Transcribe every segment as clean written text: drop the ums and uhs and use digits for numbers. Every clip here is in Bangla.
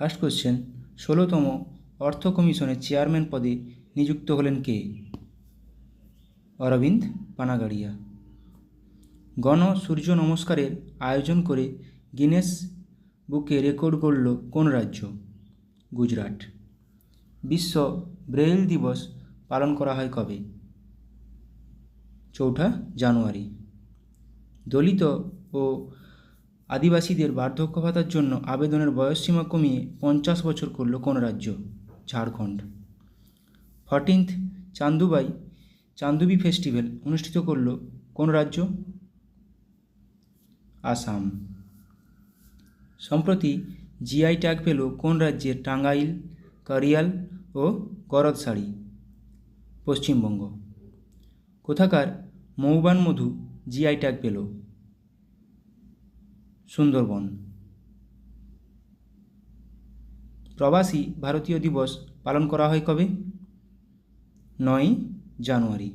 ফার্স্ট কোশ্চেন, 16তম অর্থ কমিশনের চেয়ারম্যান পদে নিযুক্ত হলেন কে? অরবিন্দ পানাগাড়িয়া। গণ সূর্য নমস্কারের আয়োজন করে গিনেস বুকে রেকর্ড গড়ল কোন রাজ্য? গুজরাট। বিশ্ব ব্রেইল দিবস পালন করা হয় কবে? 4 জানুয়ারি। দলিত ও আদিবাসীদের বার্ধক্য ভাতার জন্য আবেদনের বয়সসীমা কমিয়ে 50 বছর করল কোন রাজ্য? ঝাড়খণ্ড। 14th চান্দুবি ফেস্টিভ্যাল অনুষ্ঠিত করল কোন রাজ্য? আসাম। সম্প্রতি জিআই ট্যাগ পেল কোন রাজ্যের টাঙ্গাইল, কারিয়াল ও গরদ শাড়ি? পশ্চিমবঙ্গ। কোথাকার মৌবান মধু জিআই ট্যাগ পেল? সুন্দরবন। প্রবাসী ভারতীয় দিবস পালন করা হয় কবে? 9 জানুয়ারি।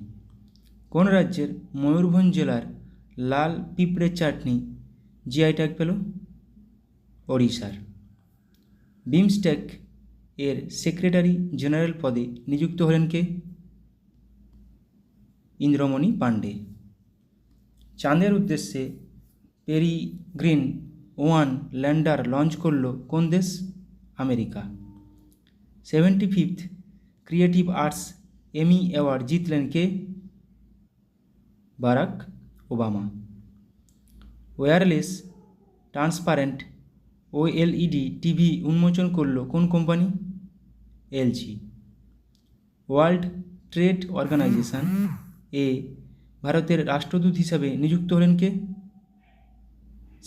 কোন রাজ্যের ময়ূরভঞ্জ জেলার লাল পিঁপড়ের চাটনি জিআই ট্যাগ পেল? ওড়িশার। বিমস্টেক এর সেক্রেটারি জেনারেল পদে নিযুক্ত হলেন কে? ইন্দ্রমণি পাণ্ডে। চাঁদের উদ্দেশ্যে পেরিগ্রিন 1 ল্যান্ডার লঞ্চ করল কোন দেশ? America. 75th creative arts Emmy award জিতলেন কে? Barack Obama. Wireless transparent OLED TV উন্মোচন করল কোন company? LG. World Trade Organization এ ভারতের রাষ্ট্রদূত হিসাবে নিযুক্ত হলেন কে?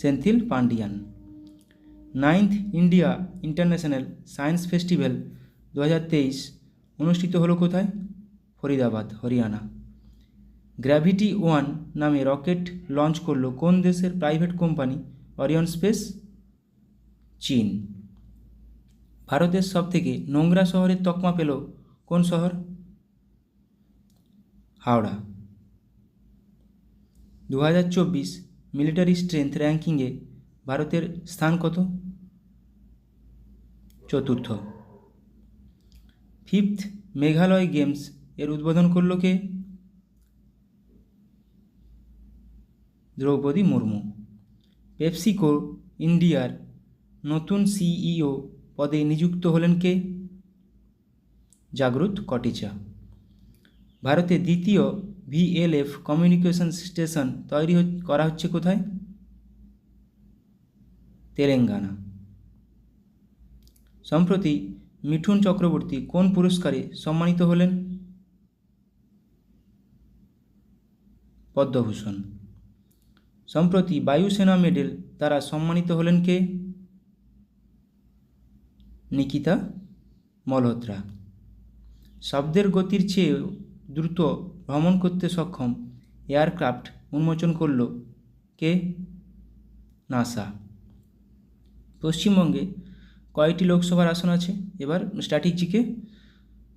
Senthil Pandian. 9th India International Science Festival 2023 অনুষ্ঠিত হলো কোথায়? ফরিদাবাদ, হরিয়ানা। গ্র্যাভিটি 1 নামে রকেট লঞ্চ করল কোন দেশের প্রাইভেট কোম্পানি? অরিয়ন স্পেস, চীন। ভারতের সবথেকে নোংরা শহরের তকমা পেল কোন শহর? হাওড়া। 2024 মিলিটারি স্ট্রেংথ র্যাঙ্কিংয়ে ভারতের স্থান কত? 4র্থ। 5th মেঘালয় গেমস এর উদ্বোধন করল কে? দ্রৌপদী মুর্মু। পেপসিকো ইন্ডিয়ার নতুন সিইও পদে নিযুক্ত হলেন কে? জাগরুত কটেচা। ভারতের দ্বিতীয় ভিএলএফ কমিউনিকেশন স্টেশন তৈরি করা হচ্ছে কোথায়? তেলেঙ্গানা। সম্প্রতি মিঠুন চক্রবর্তী কোন পুরস্কারে সম্মানিত হলেন? পদ্মভূষণ। সম্প্রতি বায়ুসেনা মেডেল দ্বারা সম্মানিত হলেন কে? নিকিতা মলহোত্রা। শব্দের গতির চেয়ে দ্রুত ভ্রমণ করতে সক্ষম এয়ারক্রাফট উন্মোচন করল কে? নাসা। পশ্চিমবঙ্গে কয়টি লোকসভার আসন আছে? এবার স্ট্যাটিক জিকে।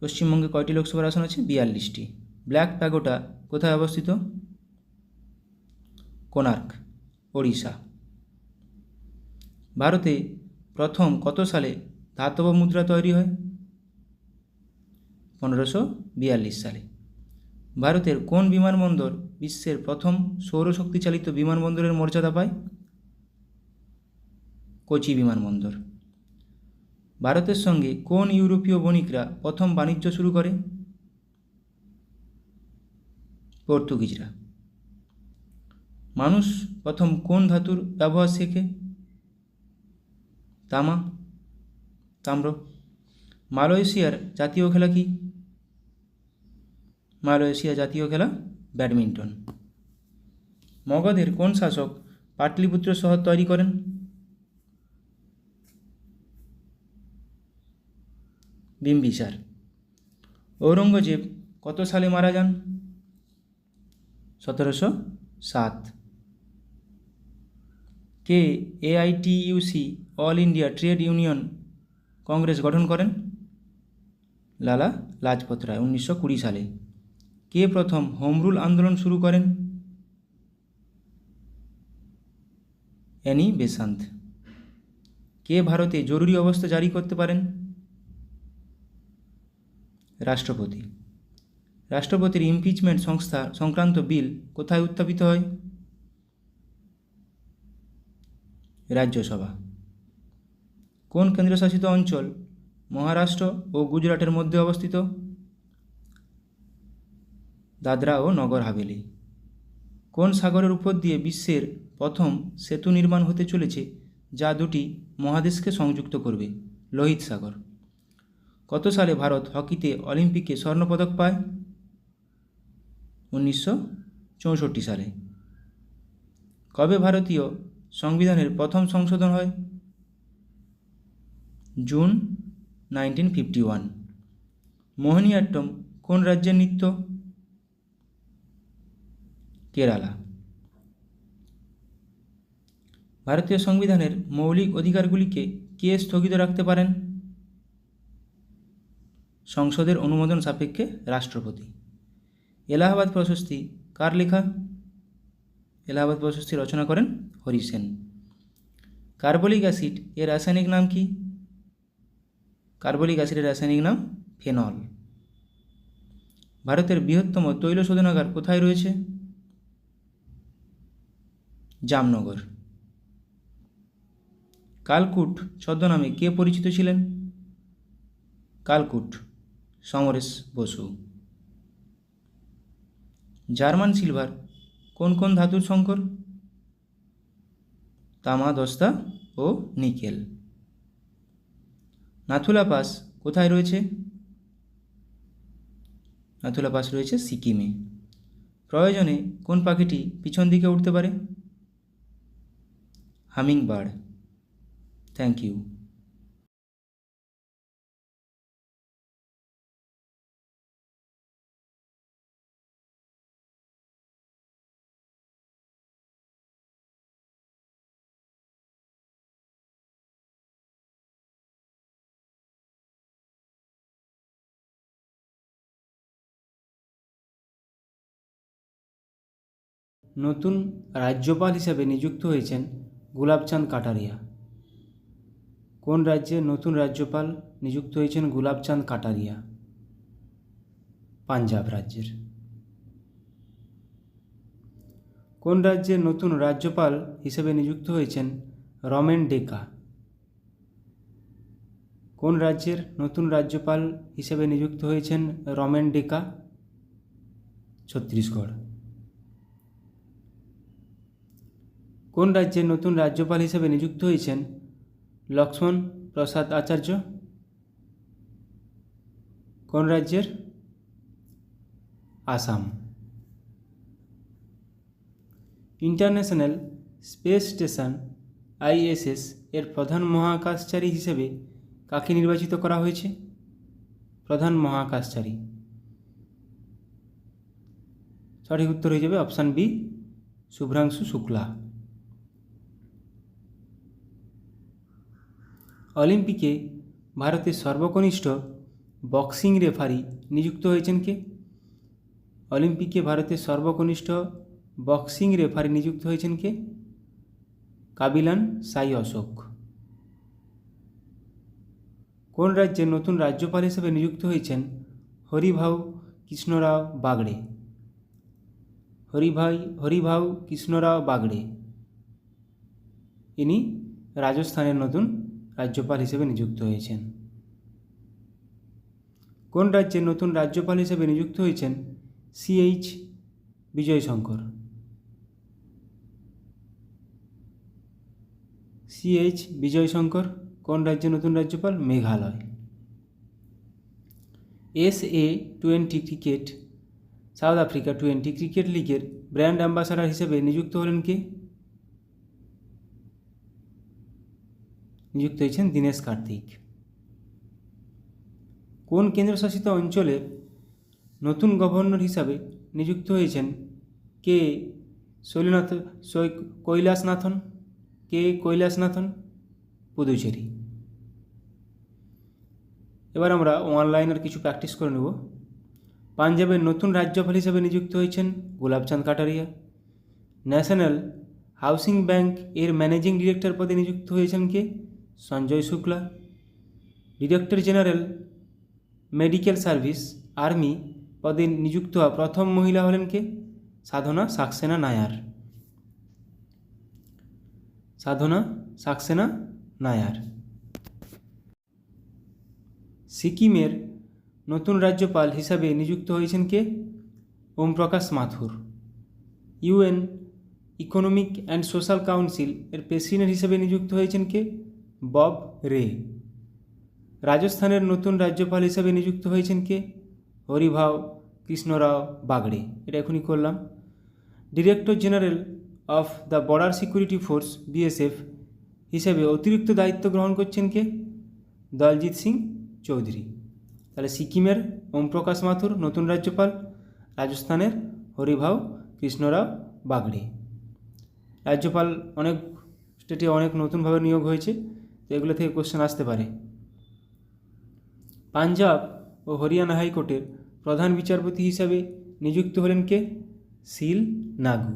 পশ্চিমবঙ্গে কয়টি লোকসভার আসন আছে? 42টি। ব্ল্যাক প্যাগোডা কোথায় অবস্থিত? কোণার্ক, ওড়িশা। ভারতে প্রথম কত সালে ধাতব মুদ্রা তৈরি হয়? 1542 সালে। ভারতের কোন বিমানবন্দর বিশ্বের প্রথম সৌরশক্তি চালিত বিমানবন্দরের মর্যাদা পায়? কোচি বিমানবন্দর। ভারতের সঙ্গে কোন ইউরোপীয় বণিকরা প্রথম বাণিজ্য শুরু করে? পর্তুগিজরা। মানুষ প্রথম কোন ধাতুর ব্যবহার শেখে? তাম্র। মালয়েশিয়ার জাতীয় খেলা কি? মালয়েশিয়া জাতীয় খেলা ব্যাডমিন্টন। মগধের কোন শাসক পাটলিপুত্র শহর তৈরি করেন? বিম্বিসার। ঔরঙ্গজেব কত সালে মারা যান? 1707। কে AITUC All India Trade Union Congress গঠন করেন? লালা লাজপত রায় 1920 সালে। কে প্রথম হোম রুল আন্দোলন শুরু করেন? Annie Besant. কে কে ভারতে জরুরি অবস্থা জারি করতে পারেন? রাষ্ট্রপতি। রাষ্ট্রপতির ইমপিচমেন্ট সংস্থা সংক্রান্ত বিল কোথায় উত্থাপিত হয়? রাজ্যসভা। কোন কেন্দ্রশাসিত অঞ্চল মহারাষ্ট্র ও গুজরাটের মধ্যে অবস্থিত? দাদরা ও নগর হাভেলি। কোন সাগরের উপর দিয়ে বিশ্বের প্রথম সেতু নির্মাণ হতে চলেছে যা দুটি মহাদেশকে সংযুক্ত করবে? লোহিত সাগর। কত সালে ভারত হকিতে অলিম্পিকে স্বর্ণপদক পায়? 1964 সালে। কবে ভারতীয় সংবিধানের প্রথম সংশোধন হয়? জুন 1951। মোহিনীঅট্টম কোন রাজ্যের নৃত্য? কেরালা। ভারতীয় সংবিধানের মৌলিক অধিকারগুলিকে কে স্থগিত রাখতে পারেন? সংসদের অনুমোদন সাপেক্ষে রাষ্ট্রপতি। এলাহাবাদ প্রশস্তি কার লেখা? এলাহাবাদ প্রশস্তি রচনা করেন হরি সেন। কার্বলিক অ্যাসিড এর রাসায়নিক নাম কি? কার্বলিক অ্যাসিডের রাসায়নিক নাম ফেনল। ভারতের বৃহত্তম তৈল শোধনাগার কোথায় রয়েছে? জামনগর। কালকুট ছদ্মনামে কে পরিচিত ছিলেন? কালকুট সমরেশ বসু। জার্মান সিলভার কোন কোন ধাতুর সংকর? তামা, দস্তা ও নিকেল। নাথুলা পাস কোথায় রয়েছে? নাথুলা পাস রয়েছে সিকিমে। প্রয়োজনে কোন পাখিটি পিছন দিকে উঠতে পারে? Humming bird. Thank you. নতুন রাজ্যপাল হিসেবে নিযুক্ত হয়েছেন গুলাবচাঁদ কাটারিয়া। কোন রাজ্যের নতুন রাজ্যপাল নিযুক্ত হয়েছেন গুলাবচাঁদ কাটারিয়া? পাঞ্জাব রাজ্যের। কোন রাজ্যের নতুন রাজ্যপাল হিসেবে নিযুক্ত হয়েছেন রমেন ডেকা? কোন রাজ্যের নতুন রাজ্যপাল হিসেবে নিযুক্ত হয়েছেন রমেন ডেকা? ছত্তিশগড়। কোন রাজ্যের নতুন রাজ্যপাল হিসেবে নিযুক্ত হয়েছেন লক্ষ্মণ প্রসাদ আচার্য? কোন রাজ্যের? Assam. International space station ISS এর প্রধান মহাকাশচারী হিসেবে কাকে নির্বাচিত করা হয়েছে? প্রধান মহাকাশচারী। সঠিক উত্তর হয়ে যাবে অপশান বি, শুভ্রাংশু শুক্লা। অলিম্পিকে ভারতের সর্বকনিষ্ঠ বক্সিং রেফারি নিযুক্ত হয়েছেন কে? অলিম্পিকে ভারতের সর্বকনিষ্ঠ বক্সিং রেফারি নিযুক্ত হয়েছেন কে? কাবিলান সাই অশোক। কোন রাজ্যের নতুন রাজ্যপাল হিসেবে নিযুক্ত হয়েছেন হরিভাউ কৃষ্ণরাও বাগড়ে? হরিভাউ কৃষ্ণরাও বাগড়ে ইনি রাজস্থানের নতুন রাজ্যপাল হিসেবে নিযুক্ত হয়েছেন। কোন রাজ্যের নতুন রাজ্যপাল হিসেবে নিযুক্ত হয়েছেন সিএইচ বিজয়শঙ্কর? সিএইচ বিজয়শঙ্কর কোন রাজ্যের নতুন রাজ্যপাল? Meghalaya. SA-20 cricket south Africa 20 cricket লিগের ব্র্যান্ড অ্যাম্বাসাডার হিসেবে নিযুক্ত হলেন কে? নিযুক্ত হয়েছেন দীনেশ কার্তিক। কোন কেন্দ্রশাসিত অঞ্চলের নতুন গভর্নর হিসাবে নিযুক্ত হয়েছেন কে? কৈলাসনাথন? পুদুচেরি। এবার আমরা অনলাইনের কিছু প্র্যাকটিস করে নেব। পাঞ্জাবের নতুন রাজ্যপাল হিসেবে নিযুক্ত হয়েছেন Gulabchand Kataria. National Housing Bank এর ম্যানেজিং ডিরেক্টর পদে নিযুক্ত হয়েছেন কে? Sanjay Shukla. Director general medical service army পদে নিযুক্ত হওয়া প্রথম মহিলা হলেন কে? সাধনা সাক্সেনা নায়ার। সাধনা সাক্সেনা নায়ার। সিকিমের নতুন রাজ্যপাল হিসাবে নিযুক্ত হয়েছেন কে? Om Prakash Mathur. UN economic and social council এর প্রেসিডেন্ট হিসেবে নিযুক্ত হয়েছেন কে? বব রে। রাজস্থানের নতুন রাজ্যপাল হিসেবে নিযুক্ত হয়েছেন কে? হরিভাও কৃষ্ণরাও বাগড়ে। এটা এখনই করলাম। Director general of the border security force BSF হিসেবে অতিরিক্ত দায়িত্ব গ্রহণ করছেন কে? দলজিৎ সিং চৌধুরী। তাহলে সিকিমের ওম প্রকাশ মাথুর নতুন রাজ্যপাল, রাজস্থানের হরিভাও কৃষ্ণরাও বাগড়ে। রাজ্যপাল অনেক স্টেটে অনেক নতুনভাবে নিয়োগ হয়েছে, তো এগুলো থেকে কোশ্চেন আসতে পারে। পাঞ্জাব ও হরিয়ানা হাইকোর্টের প্রধান বিচারপতি হিসাবে নিযুক্ত হলেন কে? সিল নাগু।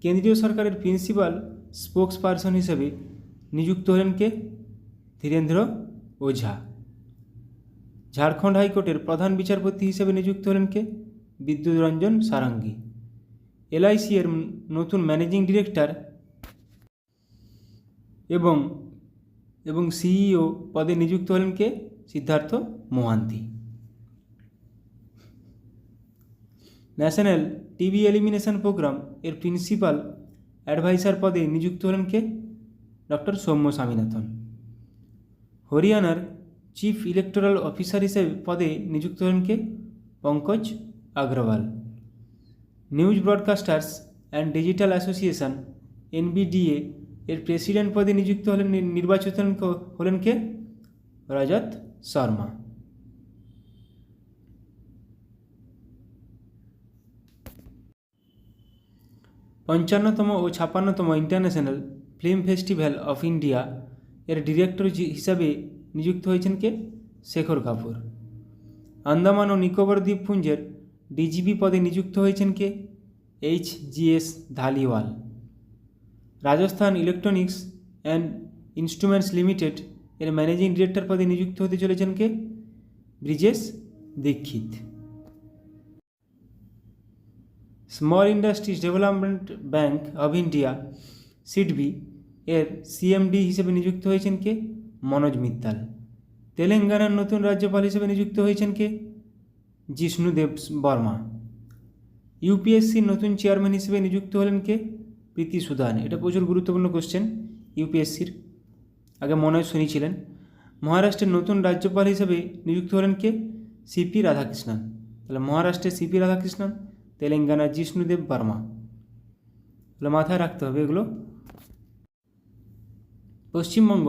কেন্দ্রীয় সরকারের প্রিন্সিপাল স্পোক্স পারসন হিসেবে নিযুক্ত হলেন কে? ধীরেন্দ্র ওঝা। ঝাড়খণ্ড হাইকোর্টের প্রধান বিচারপতি হিসেবে নিযুক্ত হলেন কে? বিদ্যুৎ রঞ্জন সারাঙ্গী। এলআইসি এর নতুন ম্যানেজিং ডিরেক্টর এবং সিইও পদে নিযুক্ত হলেন কে? Siddharth Mohanty. National TB elimination programme এর প্রিন্সিপাল অ্যাডভাইসার পদে নিযুক্ত হলেন কে? ডক্টর সৌম্য স্বামীনাথন। হরিয়ানার চিফ ইলেকটোরাল অফিসার হিসেবে পদে নিযুক্ত হলেন কে? Pankaj Agarwal. News broadcasters and digital association NBDA এর প্রেসিডেন্ট পদে নিযুক্ত নির্বাচিত হলেন কে? রজত শর্মা। পঞ্চান্নতম ও 56তম international film festival of India এর ডিরেক্টর হিসাবে নিযুক্ত হয়েছেন কে? শেখর কাপুর। আন্দামান ও নিকোবর দ্বীপপুঞ্জের ডিজিপি পদে নিযুক্ত হয়েছেন কে? HGS Dhaliwal. Rajasthan electronics and instruments limited এর ম্যানেজিং ডিরেক্টর পদে নিযুক্ত হতে চলেছেন কে? Brijesh Dixit. Small industries development bank of India SIDBI এর সিএমডি হিসেবে নিযুক্ত হয়েছেন কে? মনোজ মিত্তাল। তেলেঙ্গানার নতুন রাজ্যপাল হিসেবে নিযুক্ত হয়েছেন কে? জিষ্ণুদেব বর্মা। ইউপিএসসির নতুন চেয়ারম্যান হিসেবে নিযুক্ত হলেন কে? প্রীতি সুদান। এটা প্রচুর গুরুত্বপূর্ণ কোশ্চেন ইউপিএসসির, আগে মনোজ সোনি ছিলেন। মহারাষ্ট্রের নতুন রাজ্যপাল হিসেবে নিযুক্ত হলেন কে? সিপি রাধাকৃষ্ণন। তাহলে মহারাষ্ট্রের সিপি রাধাকৃষ্ণন, তেলেঙ্গানার জিষ্ণুদেব বর্মা। তাহলে মাথায় রাখতে হবে এগুলো। পশ্চিমবঙ্গ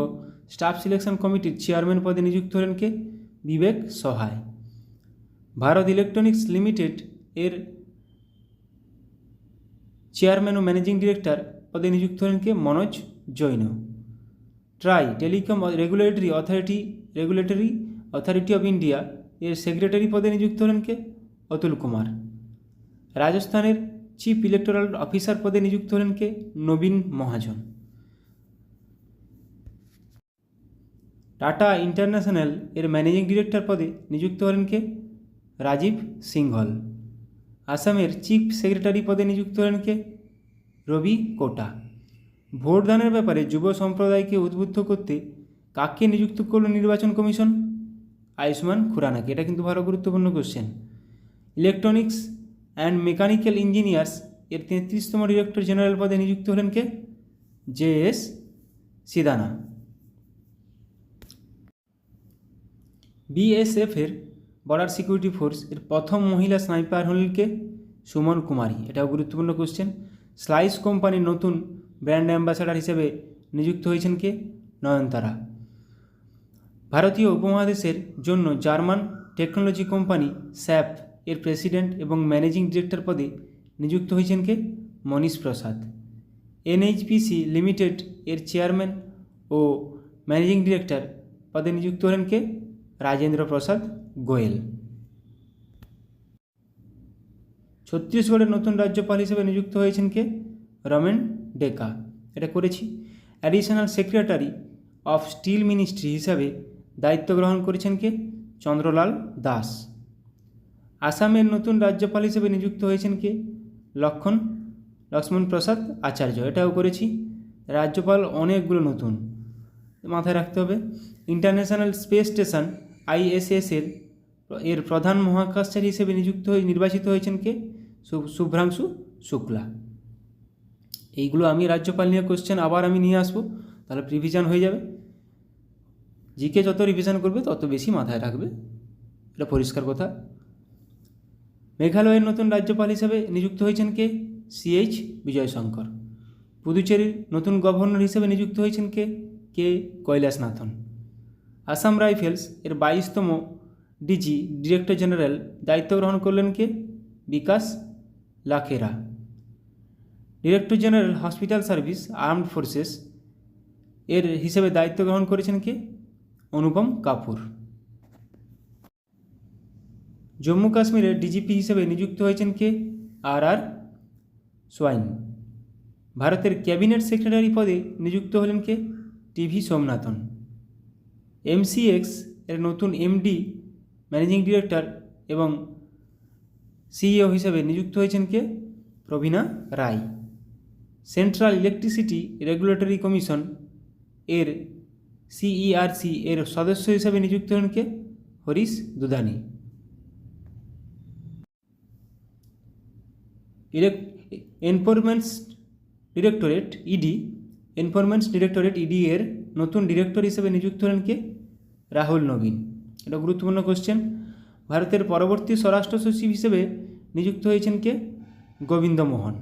স্টাফ সিলেকশন কমিটির চেয়ারম্যান পদে নিযুক্ত হলেন কে? বিবেক সহায়। ভারত ইলেকট্রনিক্স লিমিটেড এর চেয়ারম্যান ও ম্যানেজিং ডিরেক্টর পদে নিযুক্ত হলেন কে? Manoj Jain. TRAI telecom regulatory authority of India এর সেক্রেটারি পদে নিযুক্ত হলেন কে? অতুল কুমার। রাজস্থানের চিফ ইলেকটোরাল অফিসার পদে নিযুক্ত হলেন কে? নবীন মহাজন। টাটা ইন্টারন্যাশনাল এর ম্যানেজিং ডিরেক্টর পদে নিযুক্ত হলেন কে? রাজীব সিংহল। আসামের চিফ সেক্রেটারি পদে নিযুক্ত হলেন কে? রবি কোটা। ভোটদানের ব্যাপারে যুব সম্প্রদায়কে উদ্বুদ্ধ করতে কাকে নিযুক্ত করল নির্বাচন কমিশন? আয়ুষ্মান খুরানাকে। এটা কিন্তু ভালো গুরুত্বপূর্ণ question. Electronics and mechanical engineers এর 33তম ডিরেক্টর জেনারেল পদে নিযুক্ত হলেন কে? JS সিদানা। BSF এর বর্ডার সিকিউরিটি ফোর্স এর প্রথম মহিলা স্নাইপার হলেন কে? সুমন কুমারী। এটাও গুরুত্বপূর্ণ কোশ্চেন। স্লাইস কোম্পানির নতুন ব্র্যান্ড অ্যাম্বাসাডার হিসেবে নিযুক্ত হয়েছেন কে? নয়নতারা। ভারতীয় উপমহাদেশের জন্য জার্মান টেকনোলজি কোম্পানি স্যাপ এর প্রেসিডেন্ট এবং ম্যানেজিং ডিরেক্টর পদে নিযুক্ত হয়েছেন কে? মনীশ প্রসাদ। NHPC লিমিটেড এর চেয়ারম্যান ও ম্যানেজিং ডিরেক্টর পদে নিযুক্ত হলেন কে? রাজেন্দ্র প্রসাদ গোয়েল। ছত্তিশগড়ের নতুন রাজ্যপাল হিসেবে নিযুক্ত হয়েছেন কে? রমেন ডেকা। এটা করেছি। Additional secretary of steel ministry হিসাবে দায়িত্ব গ্রহণ করেছেন কে? চন্দ্রলাল দাস। আসামের নতুন রাজ্যপাল হিসেবে নিযুক্ত হয়েছেন কে? লক্ষ্মণ প্রসাদ আচার্য। এটাও করেছি। রাজ্যপাল অনেকগুলো নতুন, মাথায় রাখতে হবে। ইন্টারন্যাশনাল স্পেস স্টেশন ISS এর প্রধান মহাকাশচারী হিসেবে নির্বাচিত হয়েছেন কে? শুভ্রাংশু শুক্লা। এইগুলো আমি রাজ্যপাল নিয়ে কোশ্চেন আবার আমি নিয়ে আসবো, তাহলে রিভিশন হয়ে যাবে। জিকে যত রিভিশন করবে তত বেশি মাথায় রাখবে, এটা পরিষ্কার কথা। মেঘালয়ের নতুন রাজ্যপাল হিসেবে নিযুক্ত হয়েছেন কে? CH বিজয়শঙ্কর। পুদুচেরির নতুন গভর্নর হিসেবে নিযুক্ত হয়েছেন কে? কৈলাসনাথন। আসাম রাইফেলস এর 22তম ডিজি ডিরেক্টর জেনারেল দায়িত্ব গ্রহণ করলেন কে? Vikas Lakhera. Director general hospital service armed forces এর হিসেবে দায়িত্ব গ্রহণ করেছেন কে? অনুপম কাপুর। জম্মু কাশ্মীরের DGP হিসেবে নিযুক্ত হয়েছেন কে? RR swine. ভারতের ক্যাবিনেট সেক্রেটারি পদে নিযুক্ত হলেন কে? TV সোমনাথন। MCX এর নতুন MD ম্যানেজিং ডিরেক্টর এবং CEO হিসেবে নিযুক্ত হয়েছেন কে? প্রবীণা রায়। সেন্ট্রাল ইলেকট্রিসিটি রেগুলেটরি কমিশন এর CERC এর সদস্য হিসেবে নিযুক্ত হলেন কে? হরিশ দুধানি। এনফোর্সমেন্ট ডিরেক্টরেট ED এর নতুন ডিরেক্টর হিসেবে নিযুক্ত হলেন কে? রাহুল নবীন। এটা গুরুত্বপূর্ণ কোশ্চেন। ভারতের পরবর্তী স্বরাষ্ট্র সচিব হিসেবে নিযুক্ত হয়েছেন কে? গোবিন্দ মোহন।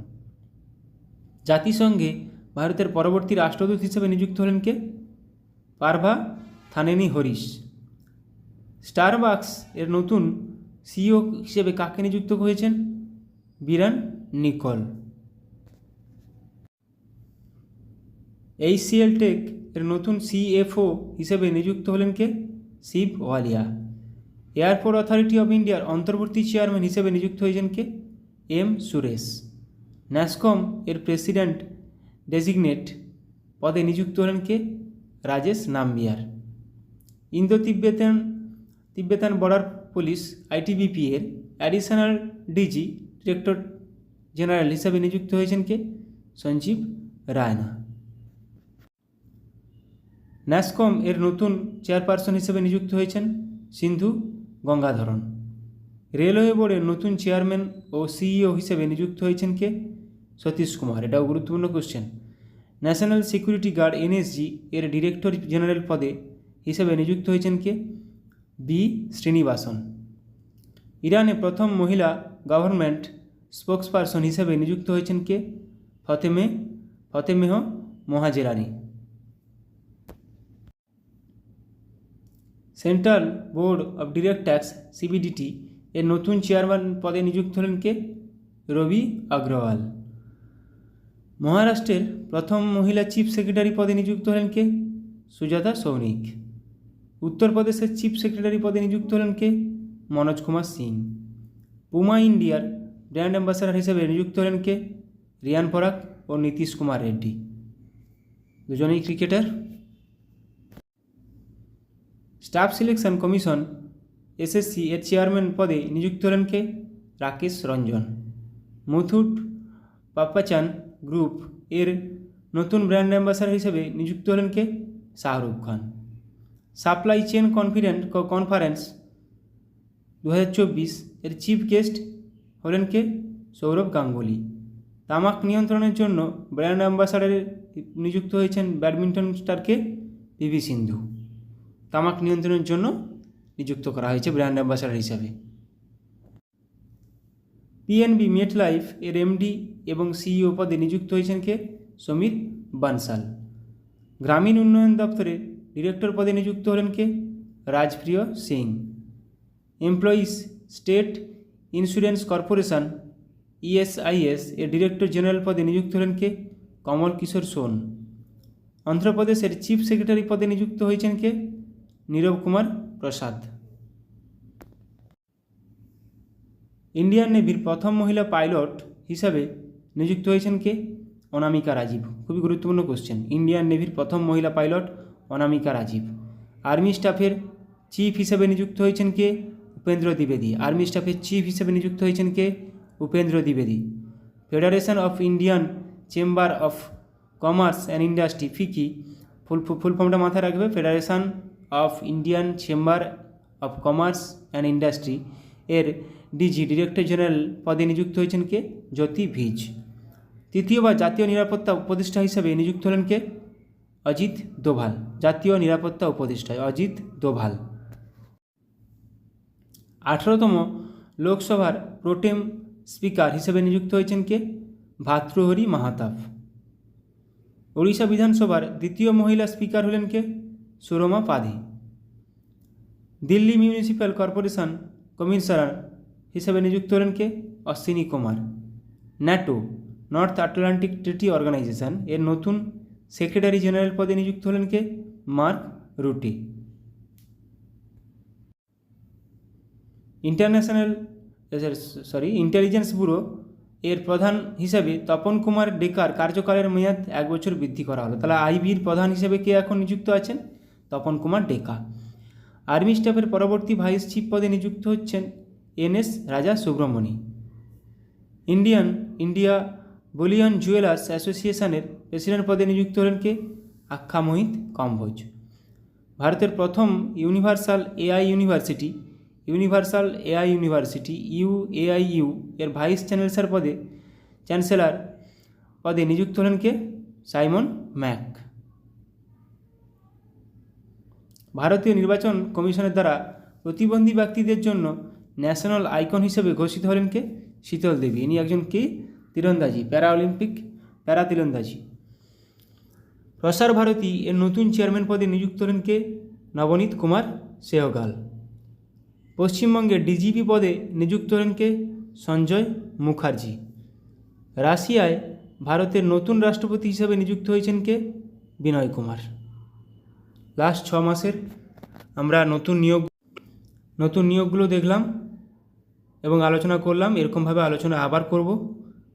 জাতিসংঘে ভারতের পরবর্তী রাষ্ট্রদূত হিসেবে নিযুক্ত হলেন কে? পারভা থানেনি হরিশ। স্টারবাকস এর নতুন CEO হিসেবে কাকে নিযুক্ত হয়েছেন? বিরান নিকল। HCL টেক এর নতুন CFO হিসেবে নিযুক্ত হলেন কে? শিব ওয়ালিয়া। এয়ারপোর্ট অথরিটি অফ ইন্ডিয়ার অন্তর্বর্তী চেয়ারম্যান হিসেবে নিযুক্ত হয়েছেন কে? M সুরেশ। ন্যাসকম এর প্রেসিডেন্ট ডেজিগনেট পদে নিযুক্ত হলেন কে? Rajesh Nambiar. Indo Tibetan border police ITBP এর অ্যাডিশনাল ডিজি ডিরেক্টর জেনারেল হিসেবে নিযুক্ত হয়েছেন কে? সঞ্জীব রায়না। ন্যাসকম এর নতুন চেয়ারপারসন হিসেবে নিযুক্ত হয়েছেন সিন্ধু গঙ্গাধরন। রেলওয়ে বোর্ডের নতুন চেয়ারম্যান ও CEO হিসেবে নিযুক্ত হয়েছেন কে? সতীশ কুমার। এটাও গুরুত্বপূর্ণ question. National security guard NSG এর ডিরেক্টর জেনারেল পদে হিসেবে নিযুক্ত হয়েছেন কে? B শ্রীনিবাসন। ইরানে প্রথম মহিলা গভর্নমেন্ট স্পোকসপারসন হিসেবে নিযুক্ত হয়েছেন কে? Fatemeh Mohajerani. Central board of direct tax CBDT এর নতুন চেয়ারম্যান পদে নিযুক্ত হলেন কে? রবি আগ্রওয়াল। মহারাষ্ট্রের প্রথম মহিলা চিফ সেক্রেটারি পদে নিযুক্ত হলেন কে? সুজাতা সৌনিক। উত্তরপ্রদেশের চিফ সেক্রেটারি পদে নিযুক্ত হলেন কে? মনোজ কুমার সিং। পুমা ইন্ডিয়ার ব্র্যান্ড অ্যাম্বাসাডার হিসেবে নিযুক্ত হলেন কে? রিয়ান পরাগ ও নীতিশ কুমার রেড্ডি। দুজনেই cricketer. Staff selection commission SSC এর চেয়ারম্যান পদে নিযুক্ত হলেন কে? রাকেশ রঞ্জন। মুথুট পাপ্পাচান গ্রুপ এর নতুন ব্র্যান্ড অ্যাম্বাসাডার হিসেবে নিযুক্ত হলেন কে? Shahrukh Khan. Supply chain conference 2024 এর চিফ গেস্ট হলেন কে? সৌরভ গাঙ্গুলি। তামাক নিয়ন্ত্রণের জন্য ব্র্যান্ড অ্যাম্বাসাডারে নিযুক্ত হয়েছেন ব্যাডমিন্টন স্টারকে? PV সিন্ধু। তামাক নিয়ন্ত্রণের জন্য নিযুক্ত করা হয়েছে ব্র্যান্ড অ্যাম্বাসাডার হিসাবে। PNB মেটলাইফ এর MD এবং CEO পদে নিযুক্ত হয়েছেন কে? সমীর বানসাল। গ্রামীণ উন্নয়ন দপ্তরে ডিরেক্টর পদে নিযুক্ত হলেন কে? Rajpriya Singh. Employees state insurance corporation ESIS এর ডিরেক্টর জেনারেল পদে নিযুক্ত হলেন কে? কমল কিশোর সোন। অন্ধ্রপ্রদেশের চিফ সেক্রেটারি পদে নিযুক্ত হয়েছেন কে? নীরব কুমার প্রসাদ। ইন্ডিয়ান নেভির প্রথম মহিলা পাইলট হিসাবে নিযুক্ত হয়েছেন কে? অনামিকা রাজীব। খুবই গুরুত্বপূর্ণ কোশ্চেন। ইন্ডিয়ান নেভির প্রথম মহিলা পাইলট অনামিকা রাজীব। আর্মি স্টাফের চিফ হিসেবে নিযুক্ত হয়েছেন কে? উপেন্দ্র দ্বিবেদী। আর্মি স্টাফের চিফ হিসেবে নিযুক্ত হয়েছেন কে? উপেন্দ্র দ্বিবেদী। Federation of Indian chamber of commerce and industry, FICCI, full ফর্মটা মাথায় রাখবে, federation of Indian chamber of commerce and industry এর ডিজি, ডিরেক্টর জেনারেল পদে নিযুক্ত হয়েছেন কে? জ্যোতি ভিজ। তৃতীয়বার জাতীয় নিরাপত্তা উপদেষ্টা হিসেবে নিযুক্ত হলেন কে? অজিত দোভাল। জাতীয় নিরাপত্তা উপদেষ্টায় অজিত দোভাল। 18তম লোকসভার প্রোটেম স্পিকার হিসেবে নিযুক্ত হয়েছেন কে? ভাতৃহরি মাহাতাব। ওড়িশা বিধানসভার দ্বিতীয় মহিলা স্পিকার হলেন কে? Surama Padhy. Delhi municipal corporation commissioner হিসেবে নিযুক্ত হলেন কে? Ashwini Kumar. NATO, north Atlantic treaty organization এর নতুন সেক্রেটারি জেনারেল পদে নিযুক্ত হলেন কে? Mark Rutte. ইন্টেলিজেন্স ব্যুরো এর প্রধান হিসেবে তপন কুমার ডেকার কার্যকালের মেয়াদ 1 বছর বৃদ্ধি করা হলো। তাহলে আইবির প্রধান হিসেবে কে এখন নিযুক্ত আছেন? তপন কুমার ডেকা। আর্মি স্টাফের পরবর্তী ভাইস চিফ পদে নিযুক্ত হচ্ছেন NS রাজা সুব্রমণি। ইন্ডিয়া বুলিয়ন জুয়েলার্স অ্যাসোসিয়েশনের প্রেসিডেন্ট পদে নিযুক্ত হলেন কে? আখ্যা মোহিত কম্বোজ। ভারতের প্রথম ইউনিভার্সাল এআই ইউনিভার্সিটি UAIU এর ভাইস চ্যান্সেলর পদে নিযুক্ত হলেন কে? Simon Mac. ভারতীয় নির্বাচন কমিশনের দ্বারা প্রতিবন্ধী ব্যক্তিদের জন্য ন্যাশনাল আইকন হিসেবে ঘোষিত হলেন কে? শীতল দেবী। ইনি একজন কি? তীরন্দাজি, প্যারা তীরন্দাজি। প্রসার ভারতী এর নতুন চেয়ারম্যান পদে নিযুক্ত হলেন কে? নবনীত কুমার সেহগাল। পশ্চিমবঙ্গের ডিজিপি পদে নিযুক্ত হলেন কে? সঞ্জয় মুখার্জি। রাশিয়ায় ভারতের নতুন রাষ্ট্রপতি হিসেবে নিযুক্ত হয়েছেন কে? বিনয় কুমার। লাস্ট 6 মাসের আমরা নতুন নিয়োগগুলো দেখলাম এবং আলোচনা করলাম। এরকমভাবে আলোচনা আবার করব।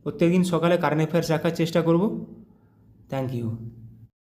প্রত্যেকদিন সকালে কারেন্ট অ্যাফেয়ার্স রাখার চেষ্টা করব। Thank you.